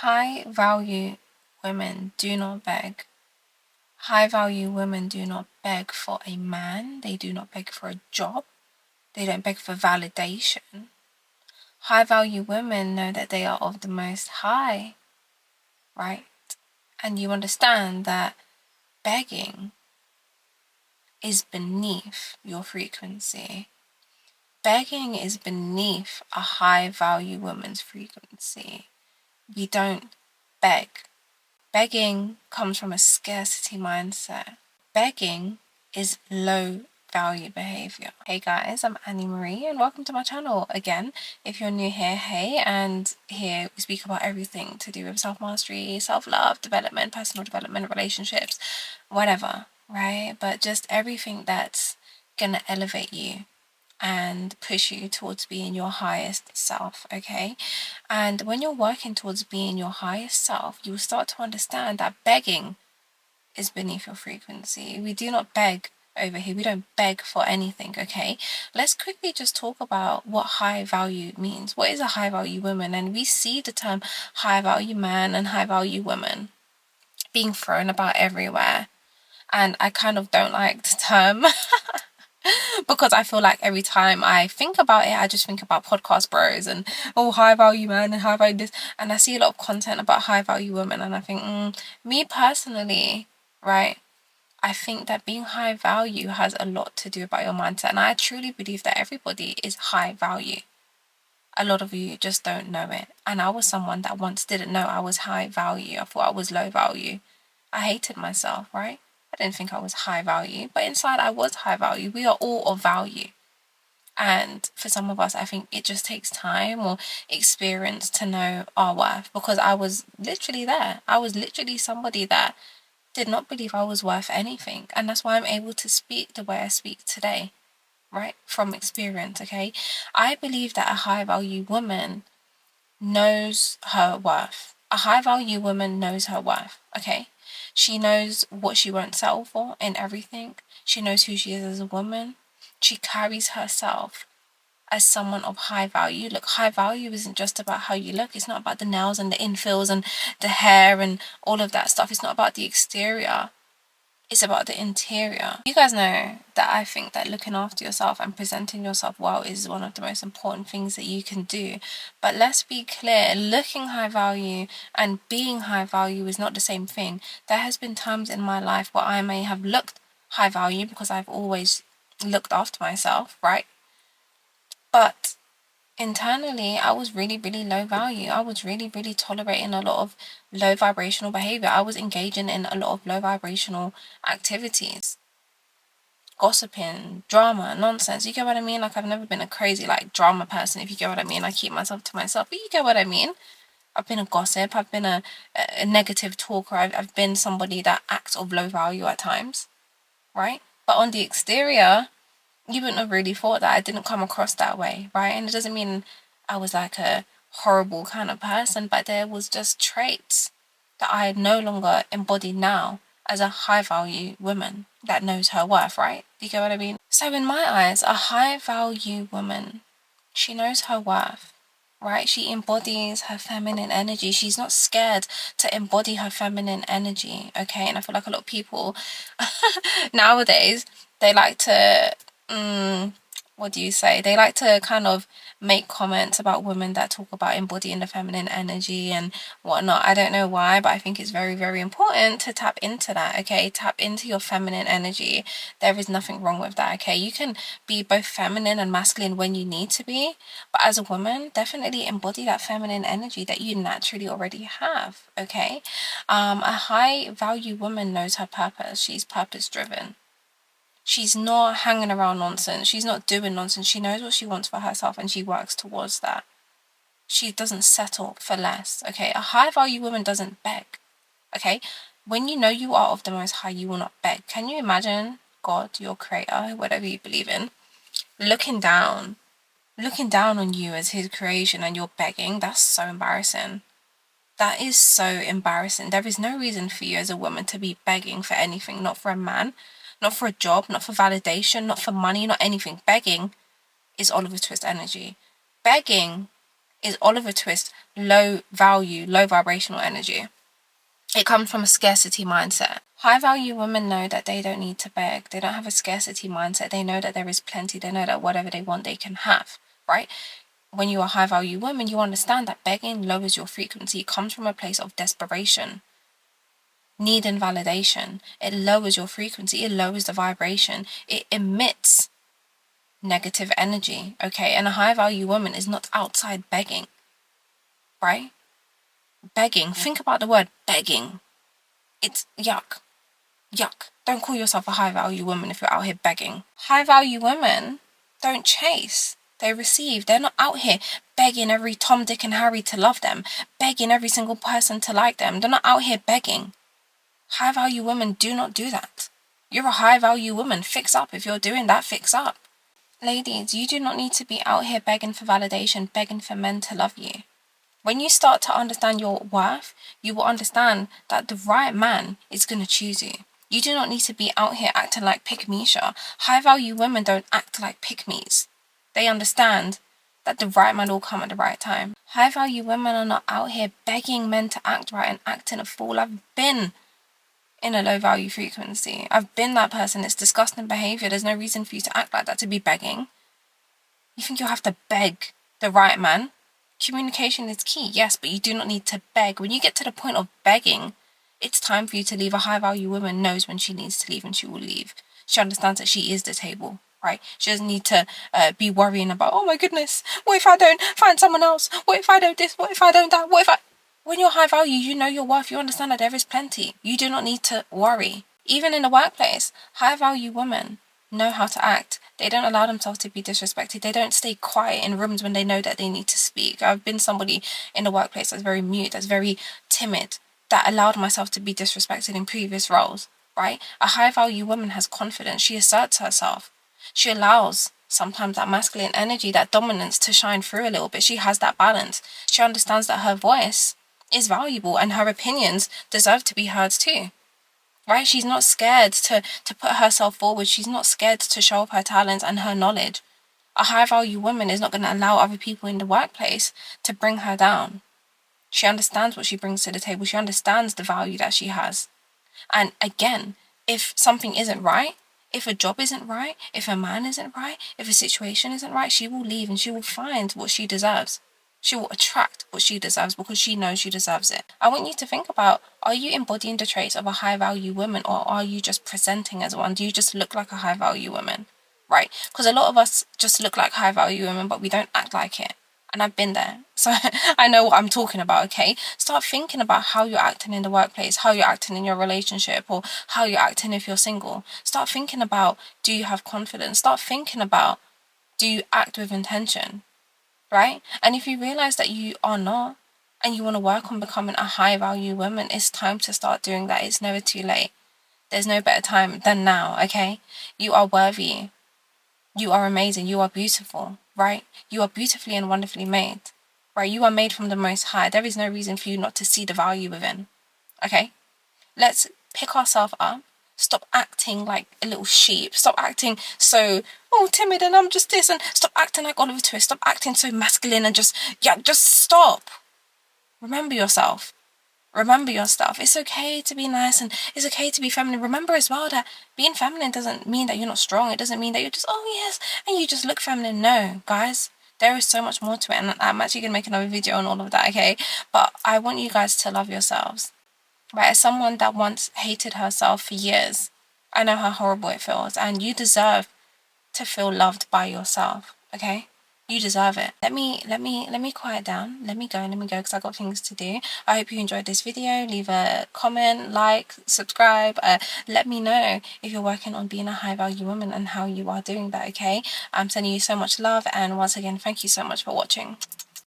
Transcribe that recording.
High value women do not beg. High value women do not beg for a man. They do not beg for a job. They don't beg for validation. High value women know that they are of the Most High, right? And you understand that begging is beneath your frequency. Begging is beneath a high value woman's frequency. We don't beg. Begging comes from a scarcity mindset. Begging is low value behavior. Hey guys, I'm Annie Marie and welcome to my channel again. If you're new here, hey, and here we speak about everything to do with self-mastery, self-love, development, personal development, relationships, whatever, right? But just everything that's gonna elevate you and push you towards being your highest self, okay? And when you're working towards being your highest self, you will start to understand that begging is beneath your frequency. We do not beg over here. We don't beg for anything, okay? Let's quickly just talk about what high value means. What is a high value woman? And we see the term high value man and high value woman being thrown about everywhere. And I kind of don't like the term because I feel like every time I think about it, I just think about podcast bros and high value man and high value this, and I see a lot of content about high value women, and I think me personally, right, I think that being high value has a lot to do about your mindset, and I truly believe that everybody is high value. A lot of you just don't know it, and I was someone that once didn't know I was high value. I thought I was low value. I hated myself, right? I didn't think I was high value, but inside I was high value. We are all of value. And for some of us, I think it just takes time or experience to know our worth, because I was literally there. I was literally somebody that did not believe I was worth anything. And that's why I'm able to speak the way I speak today, right? From experience, okay? I believe that a high value woman knows her worth. A high value woman knows her worth, okay? She knows what she won't settle for in everything. She knows who she is as a woman. She carries herself as someone of high value. Look, high value isn't just about how you look. It's not about the nails and the infills and the hair and all of that stuff. It's not about the exterior. It's about the interior. You guys know that I think that looking after yourself and presenting yourself well is one of the most important things that you can do. But let's be clear, looking high value and being high value is not the same thing. There has been times in my life where I may have looked high value because I've always looked after myself, right? But internally, I was really, really low value. I was really, really tolerating a lot of low vibrational behavior. I was engaging in a lot of low vibrational activities. Gossiping, drama, nonsense. You get what I mean? Like, I've never been a crazy, drama person, if you get what I mean. I keep myself to myself, but you get what I mean? I've been a gossip. I've been a negative talker. I've been somebody that acts of low value at times, right? But on the exterior, you wouldn't have really thought that. I didn't come across that way, right? And it doesn't mean I was like a horrible kind of person, but there was just traits that I no longer embody now as a high value woman that knows her worth, right? Do you get what I mean? So in my eyes, a high value woman, she knows her worth, right? She embodies her feminine energy. She's not scared to embody her feminine energy, okay? And I feel like a lot of people nowadays, they like to what do you say? They like to kind of make comments about women that talk about embodying the feminine energy and whatnot. I don't know why, but I think it's very, very important to tap into that, okay? Tap into your feminine energy. There is nothing wrong with that, okay? You can be both feminine and masculine when you need to be, but as a woman, definitely embody that feminine energy that you naturally already have, okay? A high value woman knows her purpose. She's purpose driven. She's not hanging around nonsense. She's not doing nonsense. She knows what she wants for herself and she works towards that. She doesn't settle for less, okay? A high value woman doesn't beg, okay? When you know you are of the Most High, you will not beg. Can you imagine God, your creator, whatever you believe in, looking down on you as his creation and you're begging? That's so embarrassing. That is so embarrassing. There is no reason for you as a woman to be begging for anything, not for a man, not for a job, not for validation, not for money, not anything. Begging is Oliver Twist energy. Begging is Oliver Twist low value, low vibrational energy. It comes from a scarcity mindset. High value women know that they don't need to beg. They don't have a scarcity mindset. They know that there is plenty. They know that whatever they want, they can have, right? When you are a high value woman, you understand that begging lowers your frequency. It comes from a place of desperation, need and validation. It lowers your frequency. It lowers the vibration. It emits negative energy, okay? And a high value woman is not outside begging, right? Begging. Think about the word begging. It's yuck. Yuck. Don't call yourself a high value woman if you're out here begging. High value women don't chase. They receive. They're not out here begging every Tom, Dick and Harry to love them, begging every single person to like them. They're not out here begging. High value women do not do that. You're a high value woman. Fix up. If you're doing that, fix up. Ladies, you do not need to be out here begging for validation, begging for men to love you. When you start to understand your worth, you will understand that the right man is going to choose you. You do not need to be out here acting like pick-me-sha. High value women don't act like pick-me's. They understand that the right man will come at the right time. High value women are not out here begging men to act right and acting a fool. I've been in a low value frequency. I've been that person. It's disgusting behavior. There's no reason for you to act like that, to be begging. You think you'll have to beg the right man? Communication is key, yes, but you do not need to beg. When you get to the point of begging, it's time for you to leave. A high value woman knows when she needs to leave and she will leave. She understands that she is the table, right? She doesn't need to be worrying about, oh my goodness, what if I don't find someone else? What if I don't this? What if I don't that? What if I... When you're high value, you know your worth. You understand that there is plenty. You do not need to worry. Even in the workplace, high value women know how to act. They don't allow themselves to be disrespected. They don't stay quiet in rooms when they know that they need to speak. I've been somebody in the workplace that's very mute, that's very timid, that allowed myself to be disrespected in previous roles, right? A high value woman has confidence. She asserts herself. She allows sometimes that masculine energy, that dominance to shine through a little bit. She has that balance. She understands that her voice is valuable and her opinions deserve to be heard too. Right? She's not scared to put herself forward. She's not scared to show off her talents and her knowledge. A high value woman is not going to allow other people in the workplace to bring her down. She understands what she brings to the table. She understands the value that she has. And again, if something isn't right, if a job isn't right, if a man isn't right, if a situation isn't right, she will leave and she will find what she deserves. She will attract what she deserves because she knows she deserves it. I want you to think about, are you embodying the traits of a high value woman, or are you just presenting as one? Do you just look like a high value woman? Right? Because a lot of us just look like high value women, but we don't act like it. And I've been there. So I know what I'm talking about, okay? Start thinking about how you're acting in the workplace, how you're acting in your relationship, or how you're acting if you're single. Start thinking about, do you have confidence? Start thinking about, do you act with intention? Right? And if you realize that you are not, and you want to work on becoming a high value woman, it's time to start doing that. It's never too late. There's no better time than now, okay? You are worthy. You are amazing. You are beautiful, right? You are beautifully and wonderfully made, right? You are made from the Most High. There is no reason for you not to see the value within, okay? Let's pick ourselves up. Stop acting like a little sheep. Stop acting so, timid and I'm just this. And stop acting like Oliver Twist. Stop acting so masculine and just stop. Remember yourself. Remember your stuff. It's okay to be nice and it's okay to be feminine. Remember as well that being feminine doesn't mean that you're not strong. It doesn't mean that you're just, oh yes, and you just look feminine. No, guys. There is so much more to it. And I'm actually going to make another video on all of that, okay? But I want you guys to love yourselves. Right, as someone that once hated herself for years, I know how horrible it feels, and you deserve to feel loved by yourself, okay? You deserve it. Let me quiet down. Let me go because I got things to do. I hope you enjoyed this video. Leave a comment, like, subscribe. Let me know if you're working on being a high value woman and how you are doing that, okay? I'm sending you so much love, and once again, thank you so much for watching.